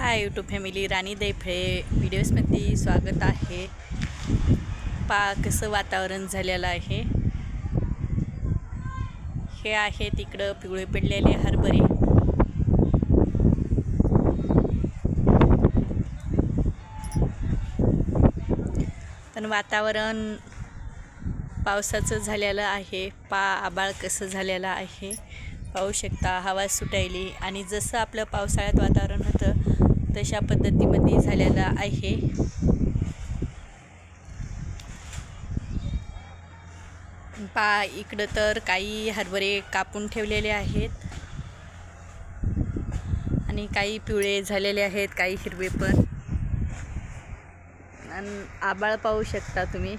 Hi YouTube family, राणी दैफळे व्हिडिओजमध्ये स्वागत आहे। कसं वातावरण झालेलं आहे। हे आहे तिकडं पिवळे पडलेले हरभरे। पण वातावरण पावसाचं झालेलं आहे। आभाळ कसं झालेलं आहे पाहू शकता। हवा सुटायली आणि जसं आपलं पावसाळ्यात वातावरण होतं तशा पद्धतीमध्ये झालेलं आहे। इकडं तर काही हरभरे कापून ठेवलेले आहेत आणि काही पिवळे झालेले आहेत, काही हिरवे पण। आणि आभाळ पाहू शकता तुम्ही,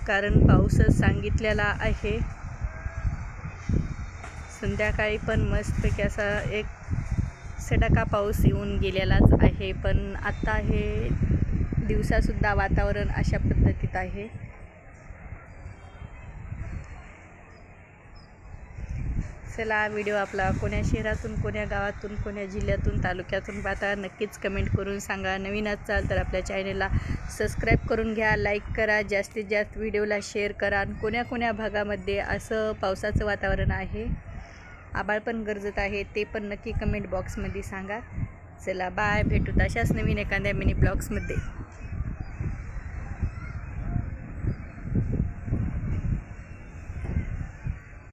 कारण पाऊसच सांगितलेला आहे। संध्याकाळी पण मस्तपैकी असा एक सडाका पाऊस येऊन गेलेलाच आहे। पण आता हे दिवसासुद्धा वातावरण अशा पद्धतीत आहे। चला, व्हिडिओ आपला कोण्या शहरातून, कोण्या गावातून, कोण्या जिल्ह्यातून, तालुक्यातून पाहता नक्कीच कमेंट करून सांगा। नवीन असाल तर आपल्या चॅनलला सबस्क्राईब करून घ्या, लाईक करा, जास्तीत जास्त व्हिडिओला शेअर करा। आणि कोण्या भागामध्ये असं पावसाचं वातावरण आहे, आभाळ पण गरजत आहे, ते पण नक्की कमेंट बॉक्समध्ये सांगा। चला बाय, भेटू अशाच नवीन एखाद्या मिनी ब्लॉग्समध्ये।